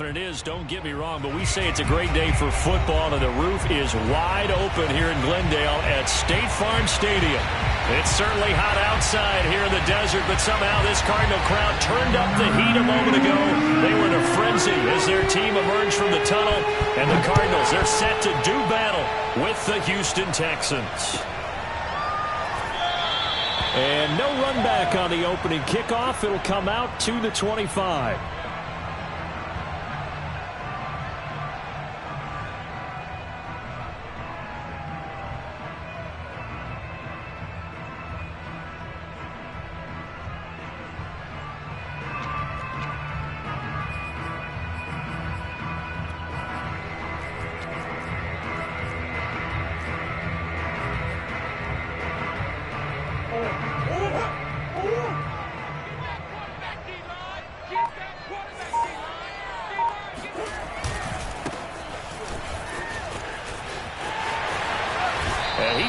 and it is, don't get me wrong, but we say it's a great day for football, and the roof is wide open here in Glendale at State Farm Stadium. It's certainly hot outside here in the desert, but somehow this Cardinal crowd turned up the heat a moment ago. They were in a frenzy as their team emerged from the tunnel, and the Cardinals, they're set to do battle with the Houston Texans. And no run back on the opening kickoff. It'll come out to the 25.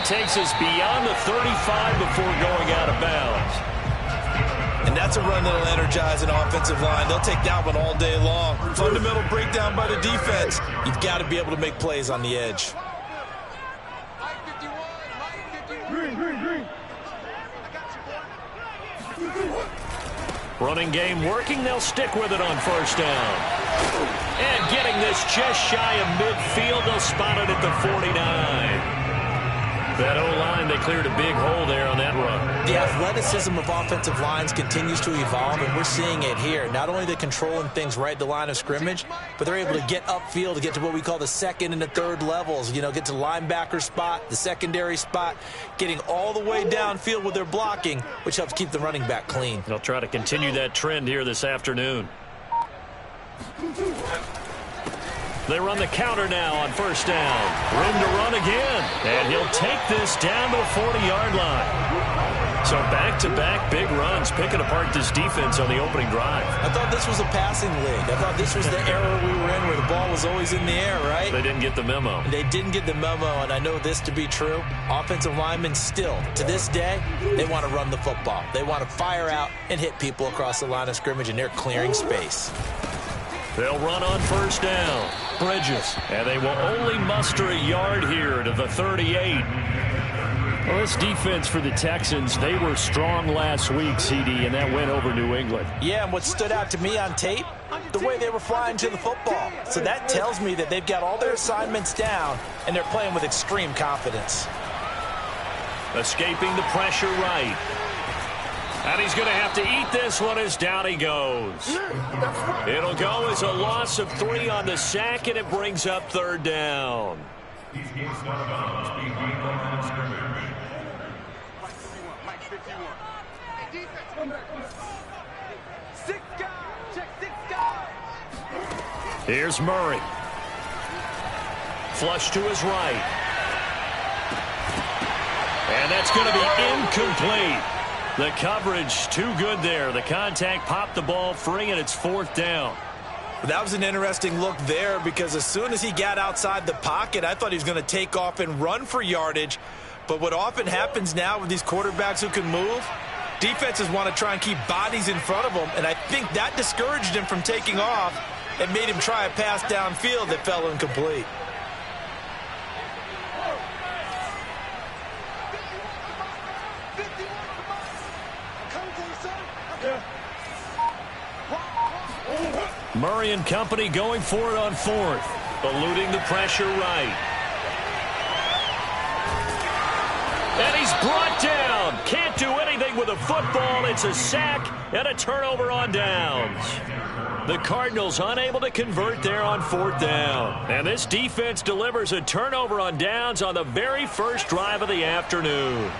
Takes us beyond the 35 before going out of bounds. And that's a run that'll energize an offensive line. They'll take that one all day long. Fundamental breakdown by the defense. You've got to be able to make plays on the edge. Running game working. They'll stick with it on first down. And getting this just shy of midfield. They'll spot it at the 49. That O-line, they cleared a big hole there on that run. The athleticism of offensive lines continues to evolve, and we're seeing it here. Not only are they controlling things right at the line of scrimmage, but they're able to get upfield to get to what we call the second and the third levels. You know, get to the linebacker spot, the secondary spot, getting all the way downfield with their blocking, which helps keep the running back clean. They'll try to continue that trend here this afternoon. They run the counter now on first down. Room to run again. And he'll take this down to the 40-yard line. So back-to-back big runs, picking apart this defense on the opening drive. I thought this was a passing league. I thought this was the era we were in where the ball was always in the air, right? They didn't get the memo. They didn't get the memo, and I know this to be true. Offensive linemen still, to this day, they want to run the football. They want to fire out and hit people across the line of scrimmage, and they're clearing space. They'll run on first down. Bridges. And they will only muster a yard here to the 38. Well, this defense for the Texans, they were strong last week, CD, and that went over New England. Yeah, and what stood out to me on tape, the way they were flying to the football. So that tells me that they've got all their assignments down, and they're playing with extreme confidence. Escaping the pressure right. And he's going to have to eat this one as down he goes. It'll go as a loss of 3 on the sack, and it brings up third down. Here's Murray. Flush to his right. And that's going to be incomplete. The coverage too good there. The contact popped the ball free, and it's fourth down. That was an interesting look there because as soon as he got outside the pocket, I thought he was going to take off and run for yardage. But what often happens now with these quarterbacks who can move, defenses want to try and keep bodies in front of them, and I think that discouraged him from taking off and made him try a pass downfield that fell incomplete. Murray and company going for it on fourth. Eluding the pressure right. And he's brought down. Can't do anything with a football. It's a sack and a turnover on downs. The Cardinals unable to convert there on fourth down. And this defense delivers a turnover on downs on the very first drive of the afternoon.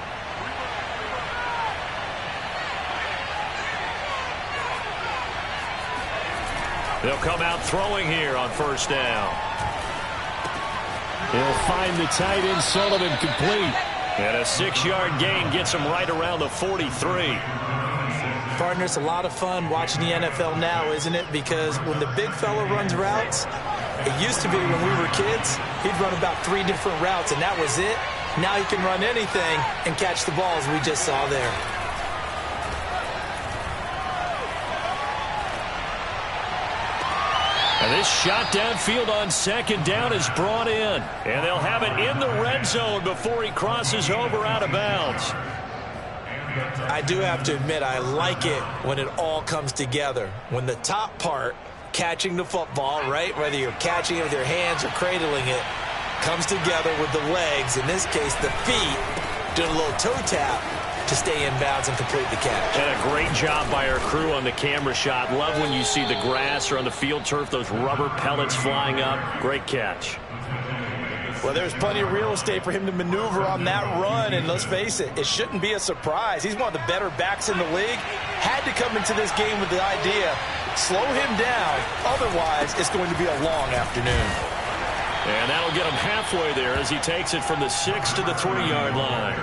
They'll come out throwing here on first down. He'll find the tight end Sullivan complete. And a 6-yard gain gets him right around the 43. Partner, it's a lot of fun watching the NFL now, isn't it? Because when the big fella runs routes, it used to be when we were kids, he'd run about 3 different routes, and that was it. Now he can run anything and catch the balls we just saw there. And And this shot downfield on second down is brought in. And they'll have it in the red zone before he crosses over out of bounds. I do have to admit, I like it when it all comes together. When the top part, catching the football, right, whether you're catching it with your hands or cradling it, comes together with the legs, in this case the feet, doing a little toe tap to stay in bounds and complete the catch. And a great job by our crew on the camera shot. Love when you see the grass or on the field turf, those rubber pellets flying up. Great catch. Well, there's plenty of real estate for him to maneuver on that run, and let's face it, it shouldn't be a surprise. He's one of the better backs in the league. Had to come into this game with the idea, slow him down, otherwise it's going to be a long afternoon. And that'll get him halfway there as he takes it from the 6 to the 3-yard line.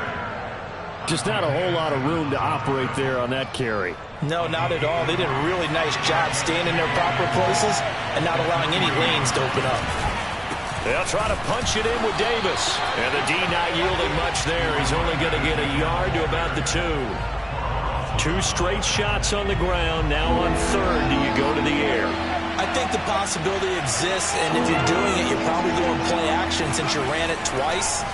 Just not a whole lot of room to operate there on that carry. No, not at all. They did a really nice job staying in their proper places and not allowing any lanes to open up. They'll try to punch it in with Davis. And the D not yielding much there. He's only going to get a yard to about the 2. 2 straight shots on the ground. Now on third, do you go to the air? I think the possibility exists, and if you're doing it, you're probably going play action since you ran it twice.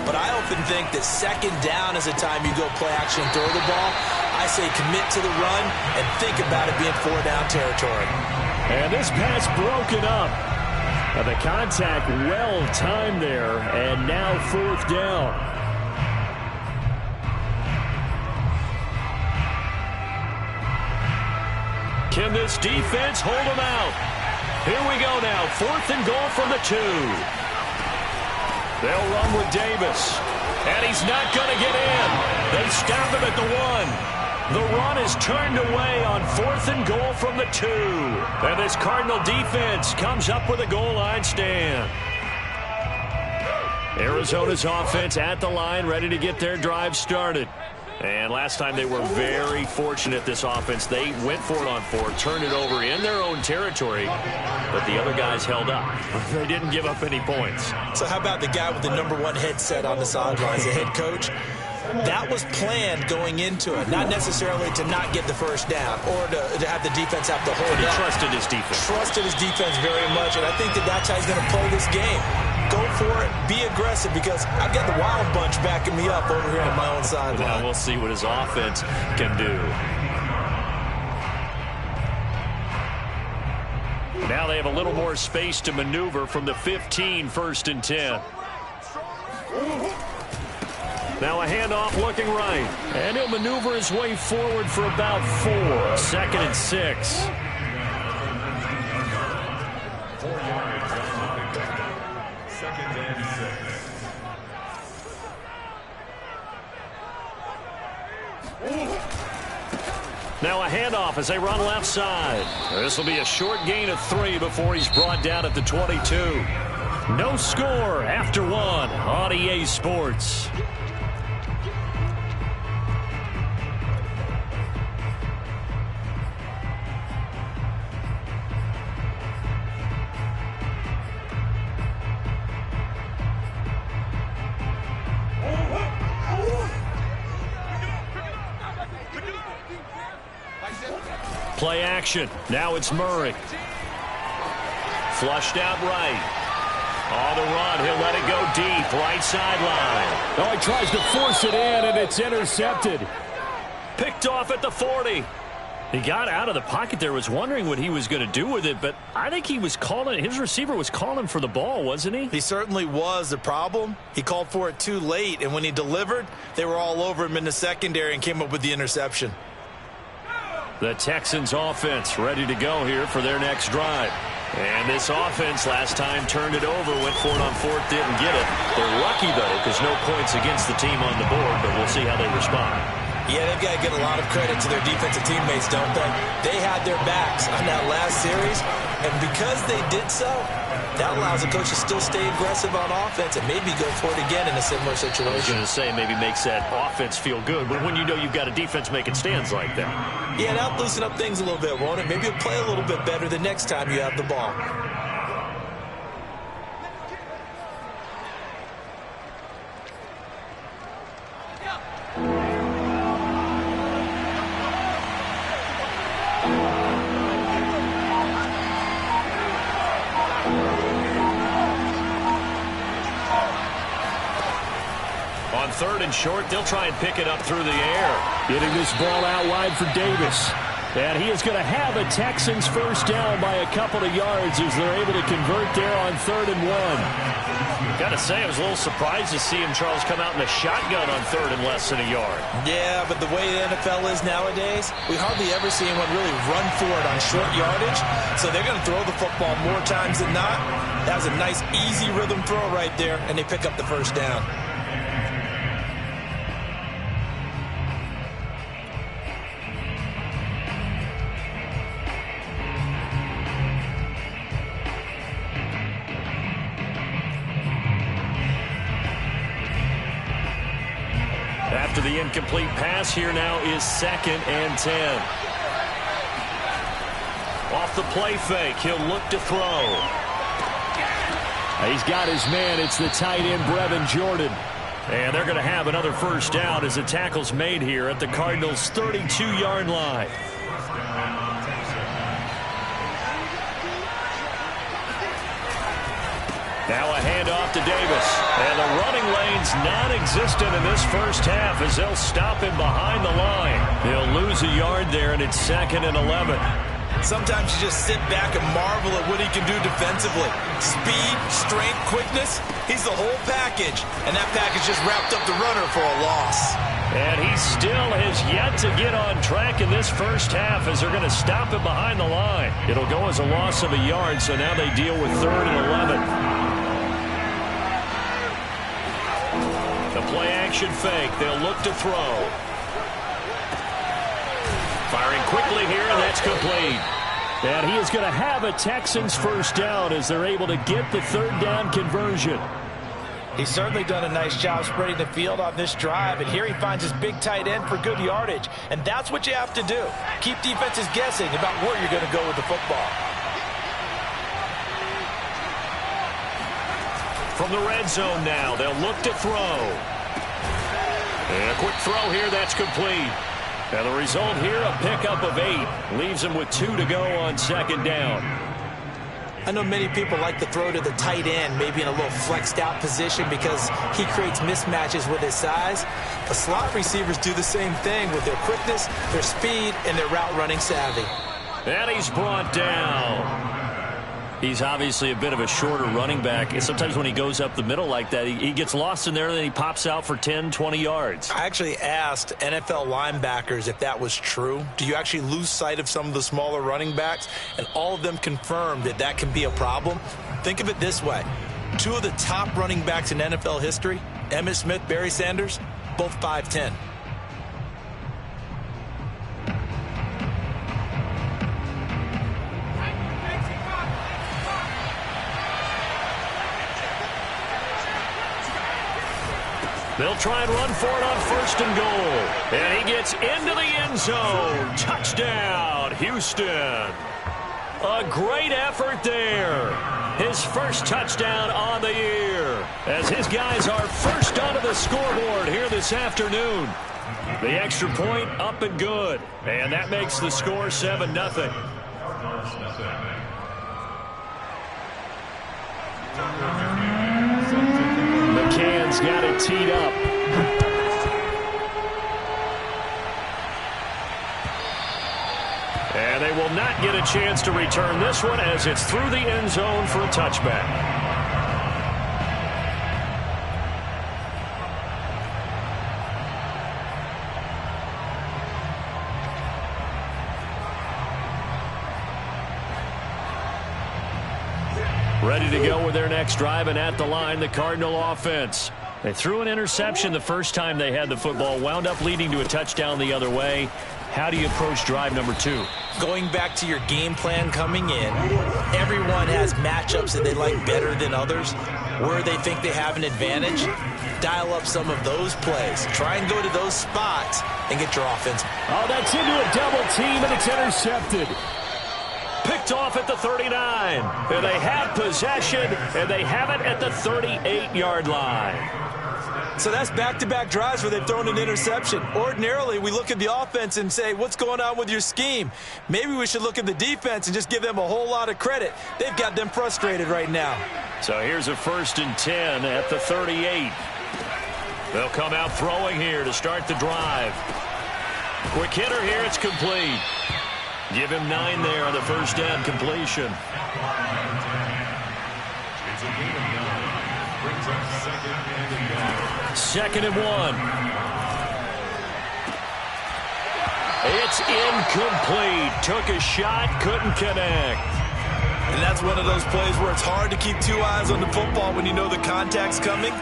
But I often think that second down is a time you go play action and throw the ball. I say commit to the run and think about it being 4-down territory. And this pass broken up. The contact well timed there, and now 4th down. Can this defense hold him out? Here we go now. 4th and goal from the 2. They'll run with Davis. And he's not going to get in. They stop him at the 1. The run is turned away on 4th and goal from the 2. And this Cardinal defense comes up with a goal line stand. Arizona's offense at the line, ready to get their drive started. And last time they were very fortunate, this offense. They went for it on 4, turned it over in their own territory, but the other guys held up. They didn't give up any points. So how about the guy with the #1 headset on the sidelines, the head coach? That was planned going into it, not necessarily to not get the first down or to have the defense have to hold But he up. trusted his defense. Trusted his defense very much, and I think that that's how he's going to play this game. Go for it, be aggressive, because I've got the Wild Bunch backing me up over here on my own sideline. Well, we'll see what his offense can do. Now they have a little more space to maneuver from the 15, 1st and 10. Now a handoff looking right. And he'll maneuver his way forward for about 4. 2nd and 6. Now a handoff as they run left side. This will be a short gain of 3 before he's brought down at the 22. No score after 1 on EA Sports. Play action. Now it's Murray. Flushed out right. On the run. He'll let it go deep. Right sideline. Oh, he tries to force it in, and it's intercepted. Picked off at the 40. He got out of the pocket there, was wondering what he was going to do with it, but I think he was calling, his receiver was calling for the ball, wasn't he? He certainly was. The problem, he called for it too late, and when he delivered, they were all over him in the secondary and came up with the interception. The Texans offense ready to go here for their next drive. And this offense last time turned it over, went for it on 4th, didn't get it. They're lucky, though, because no points against the team on the board, but we'll see how they respond. Yeah, they've got to give a lot of credit to their defensive teammates, don't they? They had their backs on that last series, and because they did so, that allows the coach to still stay aggressive on offense and maybe go for it again in a similar situation. I was going to say maybe makes that offense feel good, but when you know you've got a defense making stands like that. Yeah, that'll loosen up things a little bit, won't it? Maybe you'll play a little bit better the next time you have the ball. On 3rd and short, they'll try and pick it up through the air. Getting this ball out wide for Davis. And he is going to have a Texans first down by a couple of yards as they're able to convert there on 3rd and 1. Got to say, I was a little surprised to see him, Charles, come out in a shotgun on 3rd and less than a yard. Yeah, but the way the NFL is nowadays, we hardly ever see anyone really run for it on short yardage. So they're going to throw the football more times than not. That was a nice, easy rhythm throw right there, and they pick up the first down. After the incomplete pass, here now is 2nd and 10. Off the play fake, he'll look to throw. He's got his man. It's the tight end, Brevin Jordan. And they're going to have another first down as the tackle's made here at the Cardinals' 32-yard line. Now a handoff to Davis. And the running lane's non-existent in this first half as they'll stop him behind the line. He'll lose a yard there, and it's 2nd and 11. Sometimes you just sit back and marvel at what he can do defensively. Speed, strength, quickness, he's the whole package. And that package just wrapped up the runner for a loss. And he still has yet to get on track in this first half as they're going to stop him behind the line. It'll go as a loss of a yard, so now they deal with 3rd and 11. The play-action fake. They'll look to throw. Firing quickly here, and that's complete. And he is going to have a Texans first down as they're able to get the 3rd down conversion. He's certainly done a nice job spreading the field on this drive, and here he finds his big tight end for good yardage. And that's what you have to do. Keep defenses guessing about where you're going to go with the football. From the red zone now, they'll look to throw. And a quick throw here, that's complete. And the result here, a pickup of 8. Leaves him with 2 to go on 2nd down. I know many people like to throw to the tight end, maybe in a little flexed out position because he creates mismatches with his size. The slot receivers do the same thing with their quickness, their speed, and their route running savvy. And he's brought down. He's obviously a bit of a shorter running back. And sometimes when he goes up the middle like that, he gets lost in there and then he pops out for 10, 20 yards. I actually asked NFL linebackers if that was true. Do you actually lose sight of some of the smaller running backs? And all of them confirmed that that can be a problem. Think of it this way. 2 of the top running backs in NFL history, Emmitt Smith, Barry Sanders, both 5'10". They'll try and run for it on 1st and goal. And he gets into the end zone. Touchdown, Houston. A great effort there. His first touchdown on the year. As his guys are first onto the scoreboard here this afternoon. The extra point up and good. And that makes the score 7-0. McCann's got it teed up. And they will not get a chance to return this one as it's through the end zone for a touchback. Ready to go with their next drive, and at the line, the Cardinal offense. They threw an interception the first time they had the football, wound up leading to a touchdown the other way. How do you approach drive number 2? Going back to your game plan coming in, everyone has matchups that they like better than others. Where they think they have an advantage, dial up some of those plays. Try and go to those spots and get your offense. Oh, that's into a double team, and it's intercepted. Picked off at the 39. And they have possession, and they have it at the 38-yard line. So that's back-to-back drives where they've thrown an interception. Ordinarily, we look at the offense and say, what's going on with your scheme? Maybe we should look at the defense and just give them a whole lot of credit. They've got them frustrated right now. So here's a 1st and 10 at the 38. They'll come out throwing here to start the drive. Quick hitter here, it's complete. Give him 9 there on the first down completion. Second and 1. It's incomplete. Took a shot, couldn't connect. And that's one of those plays where it's hard to keep 2 eyes on the football when you know the contact's coming,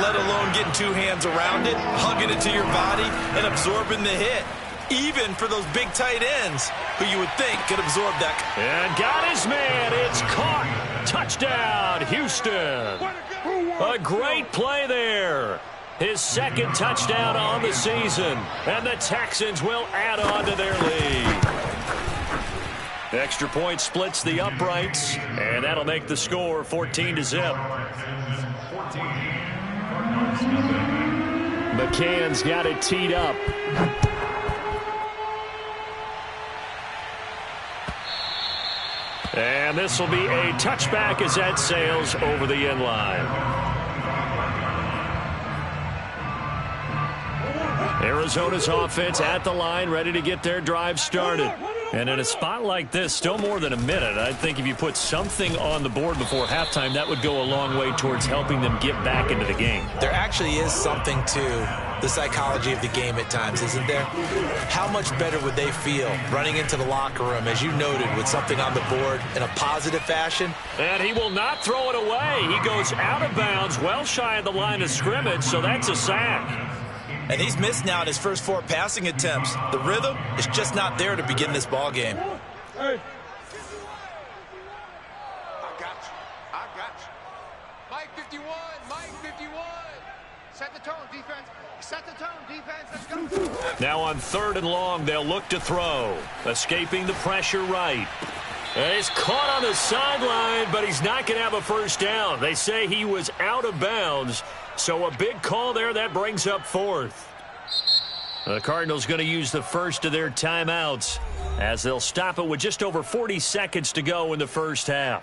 let alone getting 2 hands around it, hugging it to your body, and absorbing the hit. Even for those big tight ends who you would think could absorb that. And got his man. It's caught. Touchdown, Houston. A great play there. His 2nd touchdown on the season. And the Texans will add on to their lead. Extra point splits the uprights. And that'll make the score 14-0. McCann's got it teed up. And this will be a touchback as that sails over the end line. Arizona's offense at the line, ready to get their drive started. And in a spot like this, still more than a minute, I think if you put something on the board before halftime, that would go a long way towards helping them get back into the game. There actually is something to the psychology of the game at times, isn't there? How much better would they feel running into the locker room, as you noted, with something on the board in a positive fashion? And he will not throw it away. He goes out of bounds, well shy of the line of scrimmage, so that's a sack. And he's missed now in his first 4 passing attempts. The rhythm is just not there to begin this ball game. Hey. I got you. Mike 51, Mike 51. Set the tone, defense. Set the tone, defense. Let's go. Now on 3rd and long, they'll look to throw. Escaping the pressure right. And he's caught on the sideline, but he's not going to have a first down. They say he was out of bounds. So a big call there. That brings up 4th. The Cardinals going to use the first of their timeouts as they'll stop it with just over 40 seconds to go in the first half.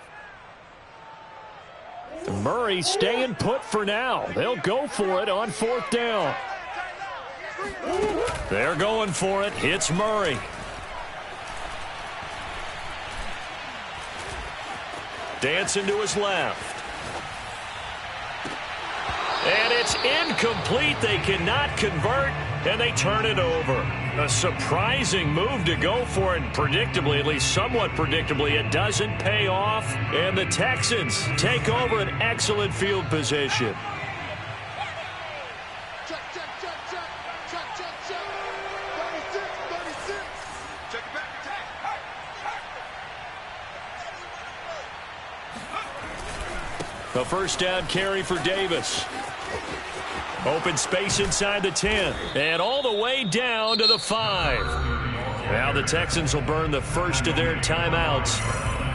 Murray staying put for now. They'll go for it on 4th down. They're going for it. It's Murray. Dancing to his left. And it's incomplete. They cannot convert, and they turn it over. A surprising move to go for it, and predictably, at least somewhat predictably, it doesn't pay off. And the Texans take over an excellent field position. Check. 36. Check it back. Attack. A first down carry for Davis. Open space inside the 10. And all the way down to the 5. Now the Texans will burn the first of their timeouts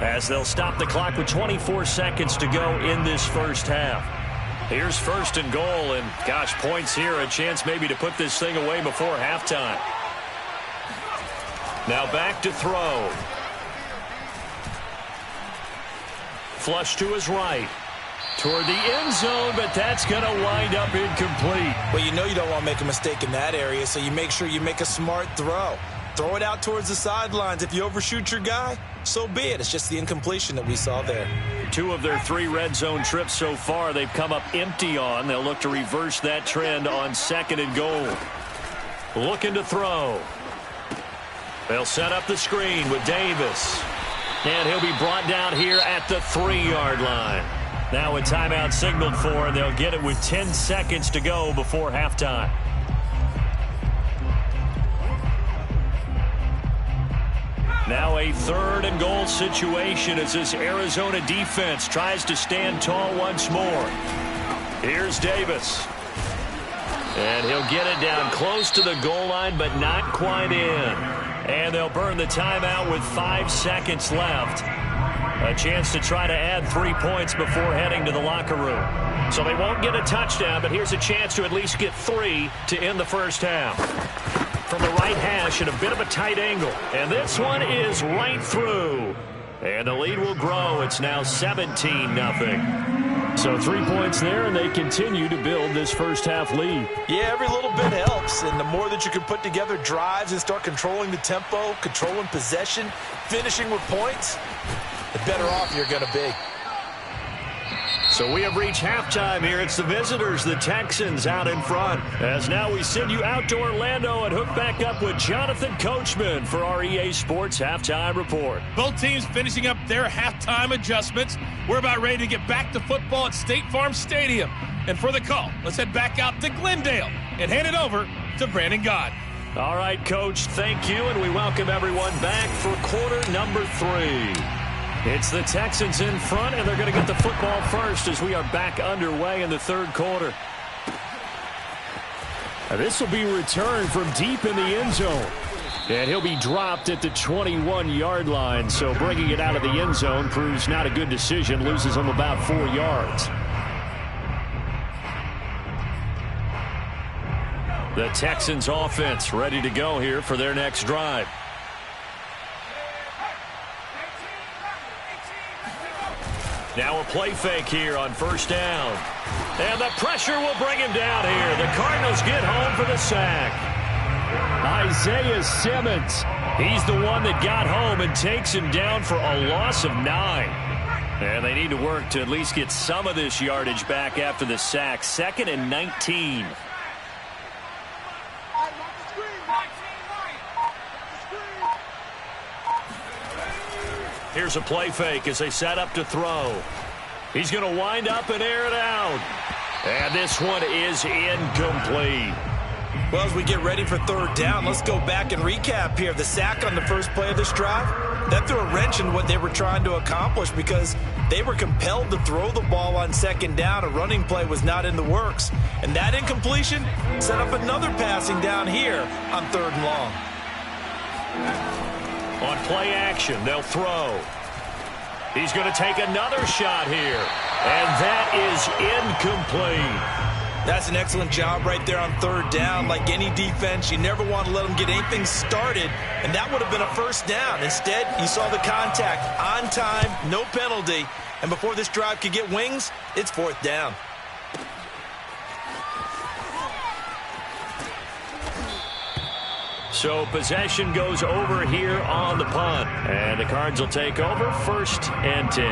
as they'll stop the clock with 24 seconds to go in this first half. Here's 1st and goal, and gosh, points here, a chance maybe to put this thing away before halftime. Now back to throw. Flush to his right. Toward the end zone, but that's going to wind up incomplete. Well, you know you don't want to make a mistake in that area, so you make sure you make a smart throw. Throw it out towards the sidelines. If you overshoot your guy, so be it. It's just the incompletion that we saw there. 2 of their 3 red zone trips so far, they've come up empty on. They'll look to reverse that trend on 2nd and goal. Looking to throw. They'll set up the screen with Davis. And he'll be brought down here at the 3-yard line. Now a timeout signaled for, and they'll get it with 10 seconds to go before halftime. Now a 3rd and goal situation as this Arizona defense tries to stand tall once more. Here's Davis. And he'll get it down close to the goal line, but not quite in. And they'll burn the timeout with 5 seconds left. A chance to try to add 3 points before heading to the locker room. So they won't get a touchdown, but here's a chance to at least get 3 to end the first half. From the right hash at a bit of a tight angle. And this one is right through. And the lead will grow. It's now 17-0. So 3 points there, and they continue to build this first half lead. Yeah, every little bit helps, and the more that you can put together drives and start controlling the tempo, controlling possession, finishing with points, the better off you're going to be. So we have reached halftime here. It's the visitors, the Texans, out in front. As now we send you out to Orlando and hook back up with Jonathan Coachman for our EA Sports Halftime Report. Both teams finishing up their halftime adjustments. We're about ready to get back to football at State Farm Stadium. And for the call, let's head back out to Glendale and hand it over to Brandon Gott. All right, Coach, thank you, and we welcome everyone back for quarter number 3. It's the Texans in front, and they're going to get the football first as we are back underway in the third quarter. This will be returned from deep in the end zone. And he'll be dropped at the 21-yard line, so bringing it out of the end zone proves not a good decision, loses him about 4 yards. The Texans offense ready to go here for their next drive. Now a play fake here on first down. And the pressure will bring him down here. The Cardinals get home for the sack. Isaiah Simmons. He's the one that got home and takes him down for a loss of 9. And they need to work to at least get some of this yardage back after the sack. 2nd and 19. Here's a play fake as they set up to throw. He's going to wind up and air it out. And this one is incomplete. Well, as we get ready for third down, let's go back and recap here. The sack on the first play of this drive, that threw a wrench in what they were trying to accomplish because they were compelled to throw the ball on second down. A running play was not in the works. And that incompletion set up another passing down here on third and long. On play action, they'll throw. He's going to take another shot here. And that is incomplete. That's an excellent job right there on third down. Like any defense, you never want to let them get anything started, and that would have been a first down. Instead, you saw the contact on time, no penalty, and before this drive could get wings, it's fourth down. So possession goes over here on the punt, and the Cards will take over 1st and 10.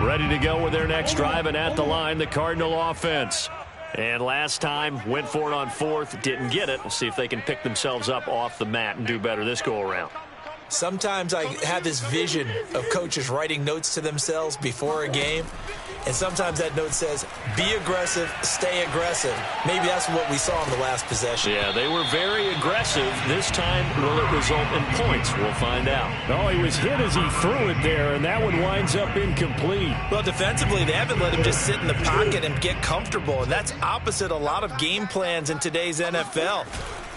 Ready to go with their next drive, and at the line, the Cardinal offense. And last time, went for it on 4th, didn't get it. We'll see if they can pick themselves up off the mat and do better this go-around. Sometimes I have this vision of coaches writing notes to themselves before a game, and sometimes that note says, be aggressive, stay aggressive. Maybe that's what we saw in the last possession. Yeah, they were very aggressive. This time, will it result in points? We'll find out. Oh, he was hit as he threw it there, and that one winds up incomplete. Well, defensively, they haven't let him just sit in the pocket and get comfortable, and that's opposite a lot of game plans in today's NFL.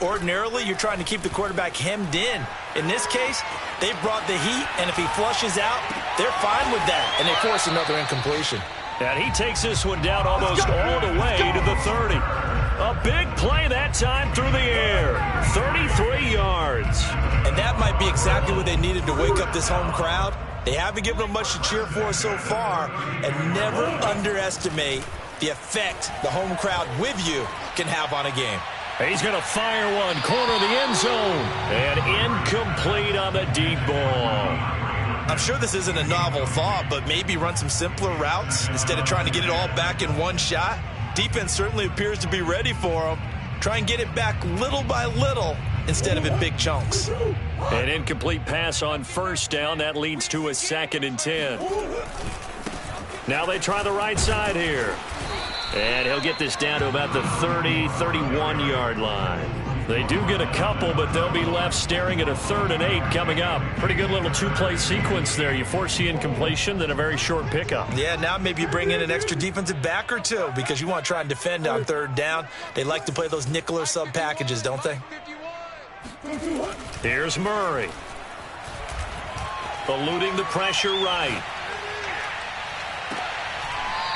Ordinarily, you're trying to keep the quarterback hemmed in. In this case, they brought the heat, and if he flushes out, they're fine with that, and they force another incompletion. And he takes this one down almost all the way to the 30. A big play that time through the air. 33 yards. And that might be exactly what they needed to wake up this home crowd. They haven't given them much to cheer for so far, and never underestimate the effect the home crowd with you can have on a game. He's going to fire one, corner of the end zone, and incomplete on the deep ball. I'm sure this isn't a novel thought, but maybe run some simpler routes instead of trying to get it all back in one shot. Defense certainly appears to be ready for them. Try and get it back little by little instead of in big chunks. An incomplete pass on first down. That leads to a 2nd and 10. Now they try the right side here. And he'll get this down to about the 30, 31-yard line. They do get a couple, but they'll be left staring at a 3rd and 8 coming up. Pretty good little 2-play sequence there. You force the incompletion, then a very short pickup. Yeah, now maybe you bring in an extra defensive back or two because you want to try and defend on 3rd down. They like to play those nickel or sub packages, don't they? Here's Murray. Eluding the pressure right.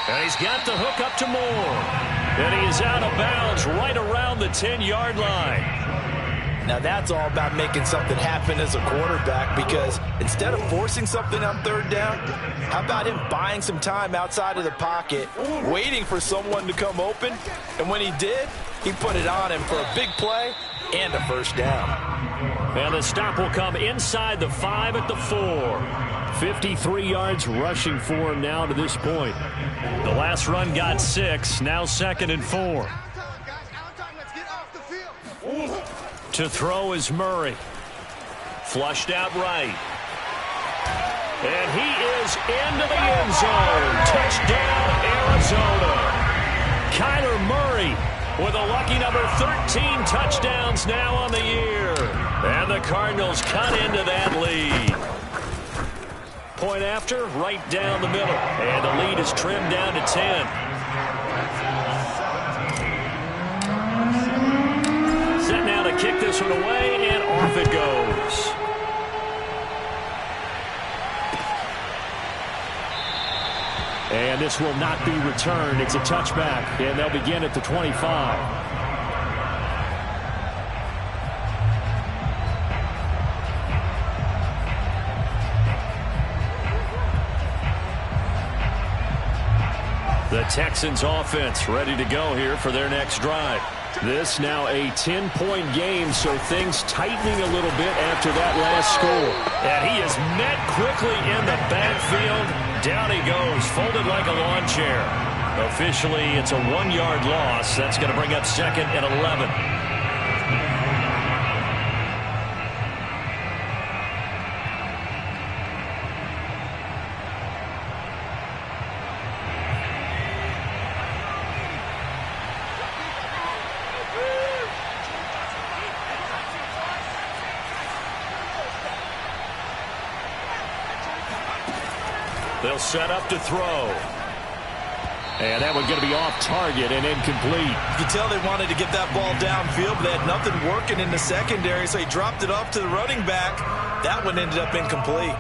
And he's got the hook up to Moore. And he is out of bounds right around the 10-yard line. Now that's all about making something happen as a quarterback, because instead of forcing something on 3rd down, how about him buying some time outside of the pocket, waiting for someone to come open, and when he did, he put it on him for a big play and a 1st down. And the stop will come inside the 5 at the 4. 53 yards rushing for him now to this point. The last run got 6, now 2nd and 4. To throw is Murray. Flushed out right. And he is into the end zone. Touchdown, Arizona. Kyler Murray with a lucky number 13 touchdowns now on the year. And the Cardinals cut into that lead. Point after, right down the middle. And the lead is trimmed down to 10. Set now to kick this one away, and off it goes. And this will not be returned. It's a touchback, and they'll begin at the 25. The Texans offense ready to go here for their next drive. This now a 10-point game, so things tightening a little bit after that last score. And he is met quickly in the backfield. Down he goes, folded like a lawn chair. Officially, it's a 1-yard loss. That's going to bring up 2nd and 11. They'll set up to throw. And that one's going to be off target and incomplete. You can tell they wanted to get that ball downfield, but they had nothing working in the secondary, so he dropped it off to the running back. That one ended up incomplete.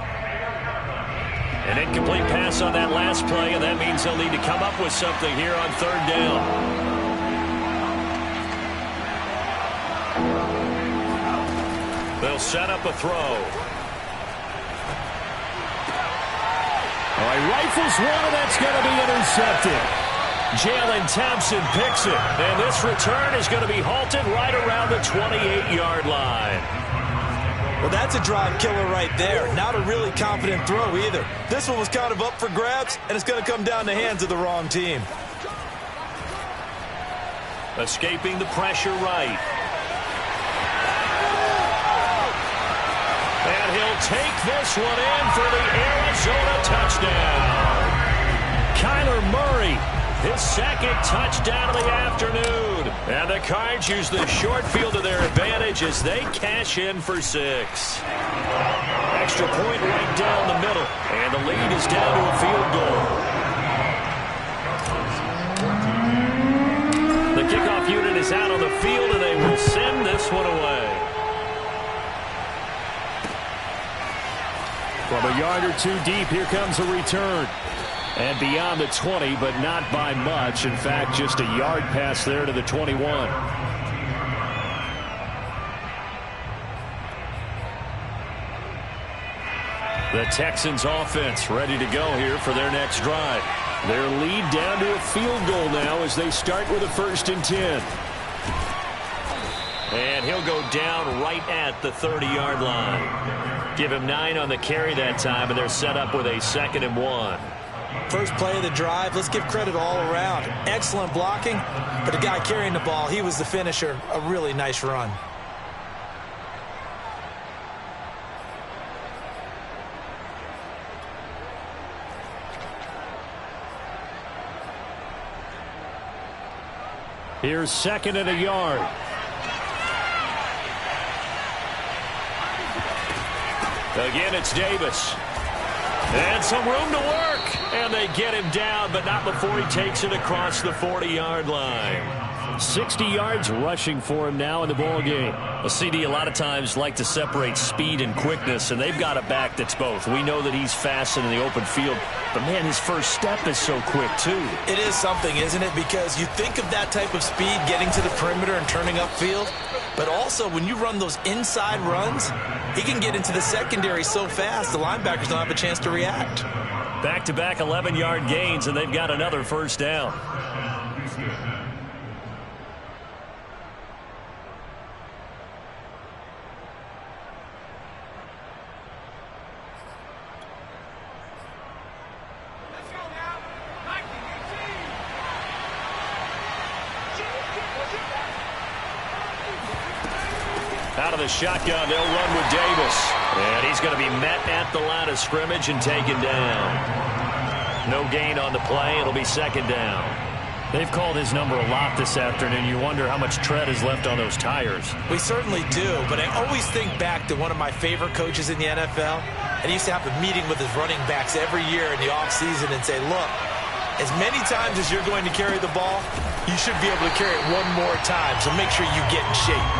An incomplete pass on that last play, and that means they'll need to come up with something here on 3rd down. They'll set up a throw. He rifles one, and that's going to be intercepted. Jalen Thompson picks it, and this return is going to be halted right around the 28-yard line. Well, that's a drive killer right there. Not a really confident throw either. This one was kind of up for grabs, and it's going to come down the hands of the wrong team. Escaping the pressure right. And he'll take this one in for the Arizona touchdown. Kyler Murray, his 2nd touchdown of the afternoon. And the Cards use the short field to their advantage as they cash in for 6. Extra point right down the middle. And the lead is down to a field goal. The kickoff unit is out on the field, and they will send this one away. From a yard or two deep, here comes a return. And beyond the 20, but not by much. In fact, just a yard pass there to the 21. The Texans offense ready to go here for their next drive. Their lead down to a field goal now as they start with a 1st and 10. And he'll go down right at the 30-yard line. Give him 9 on the carry that time, and they're set up with a 2nd and 1. First play of the drive, let's give credit all around. Excellent blocking, but the guy carrying the ball, he was the finisher. A really nice run. Here's 2nd and a yard. Again, it's Davis. And some room to work. And they get him down, but not before he takes it across the 40-yard line. 60 yards rushing for him now in the ball game. Well, CD, a lot of times like to separate speed and quickness, and they've got a back that's both. We know that he's fast in the open field, but, man, his first step is so quick, too. It is something, isn't it? Because you think of that type of speed getting to the perimeter and turning upfield, but also when you run those inside runs, he can get into the secondary so fast the linebackers don't have a chance to react. Back-to-back 11-yard gains, and they've got another first down. Out of the shotgun, they'll run with Davis. And he's going to be met at the line of scrimmage and taken down. No gain on the play. It'll be second down. They've called his number a lot this afternoon. You wonder how much tread is left on those tires. We certainly do, but I always think back to one of my favorite coaches in the NFL. And he used to have a meeting with his running backs every year in the offseason and say, look, as many times as you're going to carry the ball, you should be able to carry it one more time, so make sure you get in shape.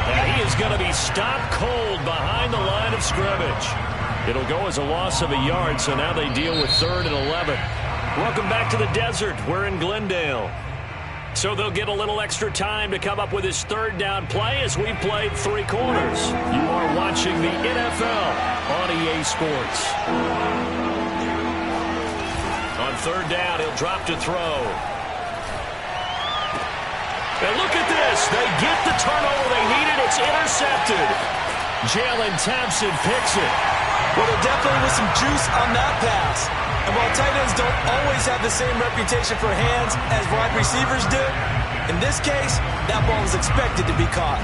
And he is going to be stopped cold behind the line of scrimmage. It'll go as a loss of a yard, so now they deal with 3rd and 11. Welcome back to the desert. We're in Glendale. So they'll get a little extra time to come up with his 3rd down play as we've played 3 quarters. You are watching the NFL on EA Sports. On 3rd down, he'll drop to throw. And look at this. They get the turnover they needed. It's intercepted. Jalen Thompson picks it. Well, there definitely was some juice on that pass. And while tight ends don't always have the same reputation for hands as wide receivers do, in this case, that ball was expected to be caught.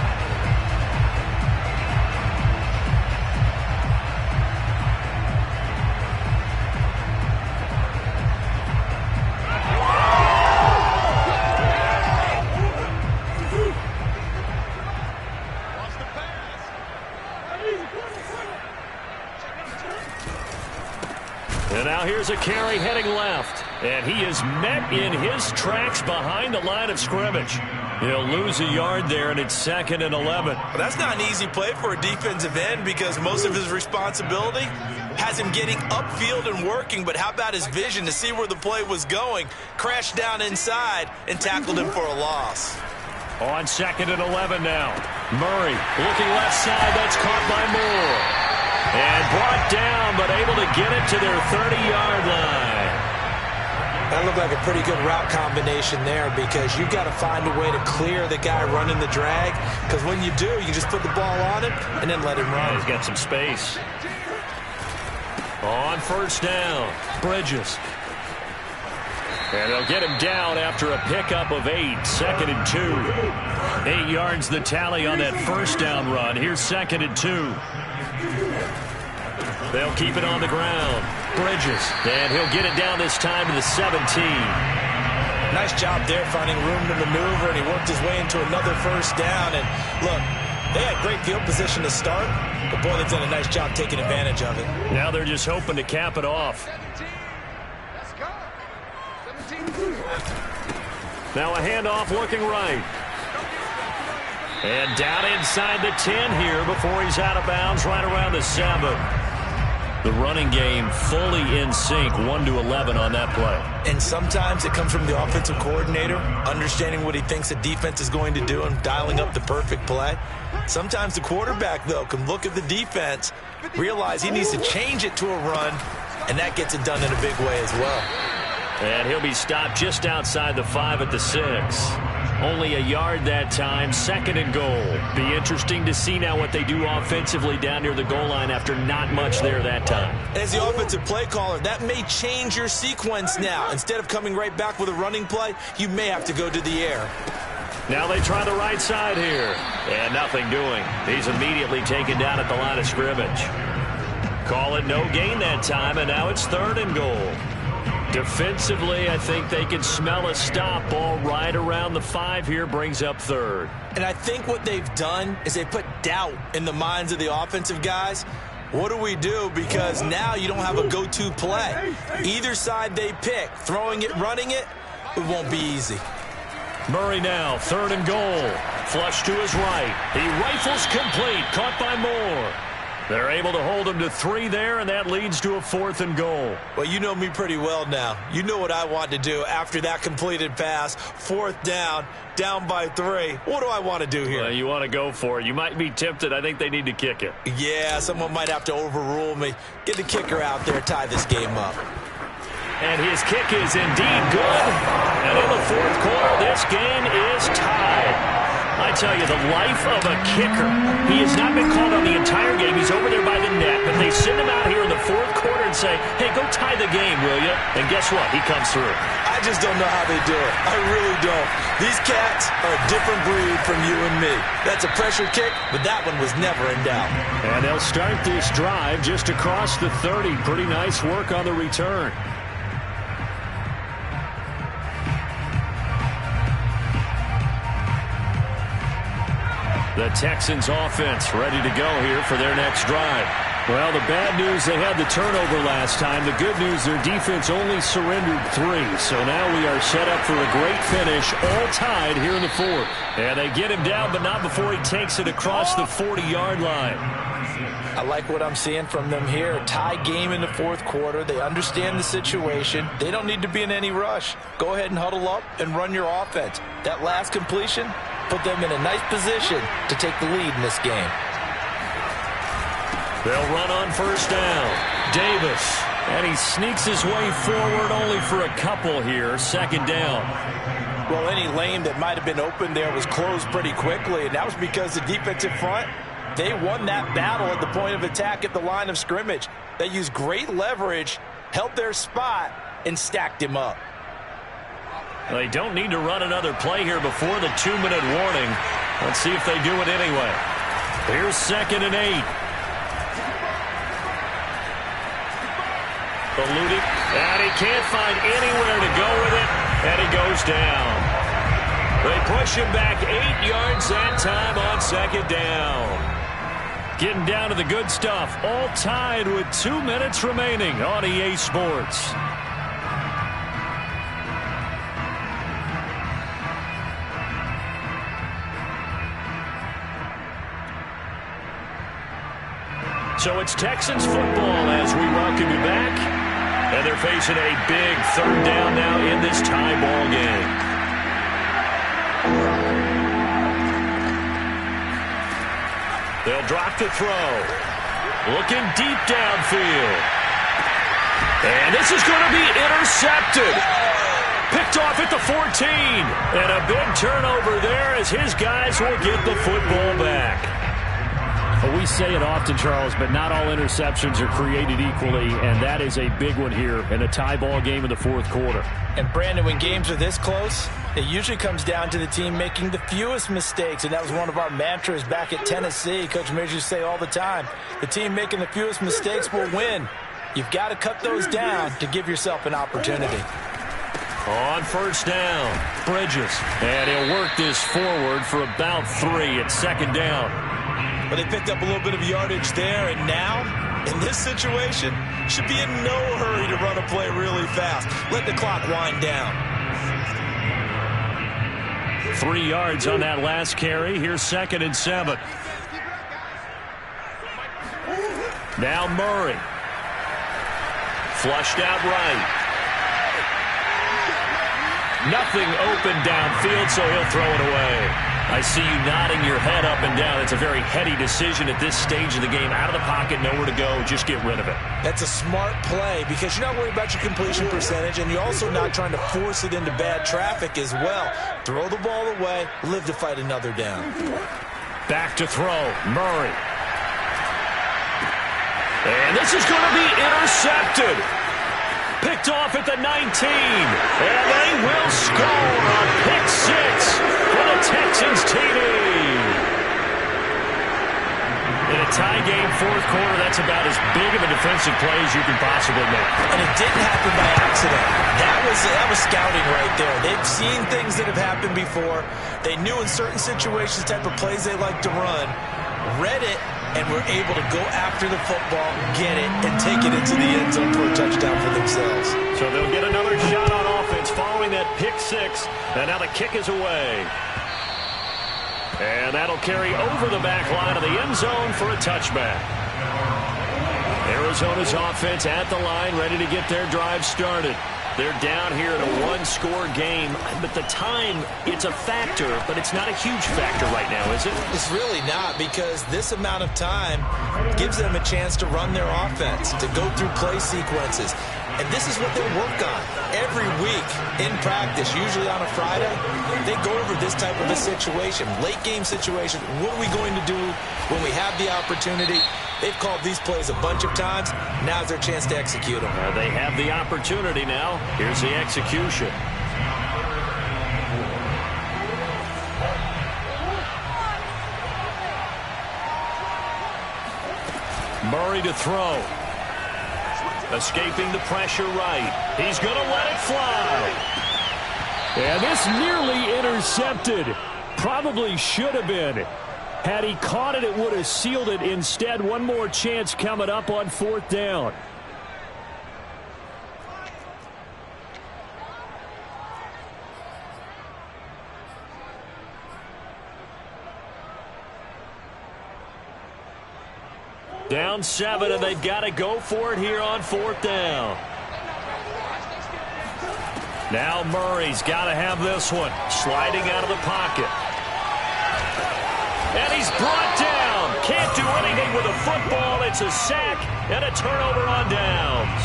And now here's a carry heading left. And he is met in his tracks behind the line of scrimmage. He'll lose a yard there, and it's 2nd and 11. Well, that's not an easy play for a defensive end because most of his responsibility has him getting upfield and working. But how about his vision to see where the play was going? Crashed down inside and tackled him for a loss. On 2nd and 11 now. Murray looking left side. That's caught by Moore. And brought down, but able to get it to their 30-yard line. That looked like a pretty good route combination there because you've got to find a way to clear the guy running the drag. Because when you do, you just put the ball on him and then let him run. He's got some space. On 1st down, Bridges. And they'll get him down after a pickup of 8, 2nd and 2. 8 yards the tally on that 1st down run. Here's 2nd and 2. They'll keep it on the ground. Bridges. And he'll get it down this time to the 17. Nice job there finding room to maneuver, and he worked his way into another 1st down. And look, they had great field position to start, but boy, they've done a nice job taking advantage of it. Now they're just hoping to cap it off. 17. Let's go. 17. Now a handoff looking right. And down inside the 10 here before he's out of bounds right around the 7. The running game fully in sync, 1-11 on that play. And sometimes it comes from the offensive coordinator, understanding what he thinks the defense is going to do and dialing up the perfect play. Sometimes the quarterback, though, can look at the defense, realize he needs to change it to a run, and that gets it done in a big way as well. And he'll be stopped just outside the 5 at the 6. Only a yard that time, 2nd and goal. Be interesting to see now what they do offensively down near the goal line after not much there that time. As the offensive play caller, that may change your sequence now. Instead of coming right back with a running play, you may have to go to the air. Now they try the right side here. And nothing doing. He's immediately taken down at the line of scrimmage. Call it no gain that time, and now it's 3rd and goal. Defensively, I think they can smell a stop. Ball right around the 5 here, brings up 3rd. And I think what they've done is they put doubt in the minds of the offensive guys. What do we do? Because now you don't have a go-to play. Either side they pick, throwing it, running it, it won't be easy. Murray now, 3rd and goal. Flush to his right. He rifles complete, caught by Moore. They're able to hold him to 3 there, and that leads to a 4th and goal. Well, you know me pretty well now. You know what I want to do after that completed pass. 4th down, down by 3. What do I want to do here? You want to go for it. You might be tempted. I think they need to kick it. Yeah, someone might have to overrule me. Get the kicker out there, tie this game up. And his kick is indeed good. And in the 4th quarter, this game is tied. I tell you, the life of a kicker. He has not been called on the entire game. He's over there by the net, but they send him out here in the 4th quarter and say, hey, go tie the game, will you? And guess what? He comes through. I just don't know how they do it. I really don't. These cats are a different breed from you and me. That's a pressure kick, but that one was never in doubt. And they'll start this drive just across the 30. Pretty nice work on the return. The Texans offense ready to go here for their next drive. Well, the bad news, they had the turnover last time. The good news, their defense only surrendered 3. So now we are set up for a great finish, all tied here in the 4th. And they get him down, but not before he takes it across the 40-yard line. I like what I'm seeing from them here. Tie game in the 4th quarter. They understand the situation. They don't need to be in any rush. Go ahead and huddle up and run your offense. That last completion put them in a nice position to take the lead in this game. They'll run on 1st down. Davis, and he sneaks his way forward only for a couple here. 2nd down. Well, any lane that might have been open there was closed pretty quickly, and that was because the defensive front, they won that battle at the point of attack at the line of scrimmage. They used great leverage, held their spot, and stacked him up. They don't need to run another play here before the 2-minute warning. Let's see if they do it anyway. Here's 2nd and 8. Eluding, and he can't find anywhere to go with it, and he goes down. They push him back 8 yards that time on 2nd down. Getting down to the good stuff, all tied with 2 minutes remaining on EA Sports. So it's Texans football as we welcome you back. And they're facing a big 3rd down now in this tie ball game. They'll drop to throw. Looking deep downfield. And this is going to be intercepted. Picked off at the 14. And a big turnover there as his guys will get the football back. Well, we say it often, Charles, but not all interceptions are created equally, and that is a big one here in a tie ball game in the 4th quarter. And, Brandon, when games are this close, it usually comes down to the team making the fewest mistakes, and that was one of our mantras back at Tennessee. Coach Mears used to say all the time, the team making the fewest mistakes will win. You've got to cut those down to give yourself an opportunity. On 1st down, Bridges, and he'll work this forward for about 3 at 2nd down. But they picked up a little bit of yardage there, and now, in this situation, should be in no hurry to run a play really fast. Let the clock wind down. 3 yards on that last carry. Here's 2nd and 7. Now Murray. Flushed out right. Nothing open downfield, so he'll throw it away. I see you nodding your head up and down. It's a very heady decision at this stage of the game. Out of the pocket, nowhere to go. Just get rid of it. That's a smart play because you're not worried about your completion percentage, and you're also not trying to force it into bad traffic as well. Throw the ball away, live to fight another down. Back to throw, Murray. And this is going to be intercepted. Picked off at the 19. And they will score a pick 6 for the Texans TD. In a tie game, 4th quarter, that's about as big of a defensive play as you can possibly make. And it didn't happen by accident. That was scouting right there. They've seen things that have happened before. They knew in certain situations the type of plays they like to run, read it, and were able to go after the football, get it, and take it into the end zone for a touchdown for themselves. So they'll get another shot on offense following that pick six, and now the kick is away. And that'll carry over the back line of the end zone for a touchback. Arizona's offense at the line, ready to get their drive started. They're down here in a one-score game, but the time, it's a factor, but it's not a huge factor right now, is it? It's really not, because this amount of time gives them a chance to run their offense, to go through play sequences. And this is what they work on every week in practice, usually on a Friday. They go over this type of a situation, late game situation. What are we going to do when we have the opportunity? They've called these plays a bunch of times. Now's their chance to execute them. They have the opportunity now. Here's the execution. Murray to throw. Escaping the pressure right. He's going to let it fly. And this nearly intercepted. Probably should have been. Had he caught it, it would have sealed it. Instead, one more chance coming up on fourth down. Down 7, and they've got to go for it here on fourth down. Now Murray's got to have this one. Sliding out of the pocket. And he's brought down. Can't do anything with a football. It's a sack and a turnover on downs.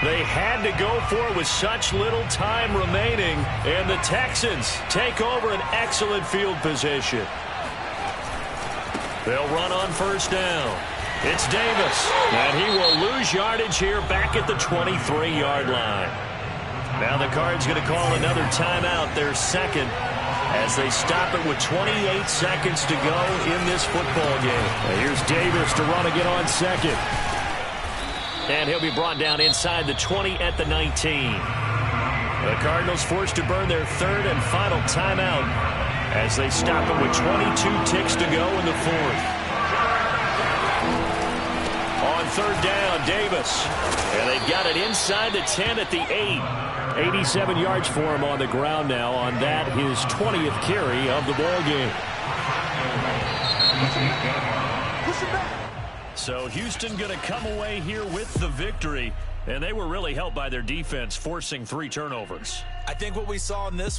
They had to go for it with such little time remaining. And the Texans take over an excellent field position. They'll run on first down. It's Davis. And he will lose yardage here back at the 23-yard line. Now the Cards going to call another timeout, their second, as they stop it with 28 seconds to go in this football game. Now here's Davis to run again on second. And he'll be brought down inside the 20 at the 19. The Cardinals forced to burn their third and final timeout as they stop it with 22 ticks to go in the fourth. On third down, Davis. And they've got it inside the 10 at the 8. 87 yards for him on the ground now. On that, his 20th carry of the ball game. So Houston going to come away here with the victory. And they were really helped by their defense forcing 3 turnovers. I think what we saw in this one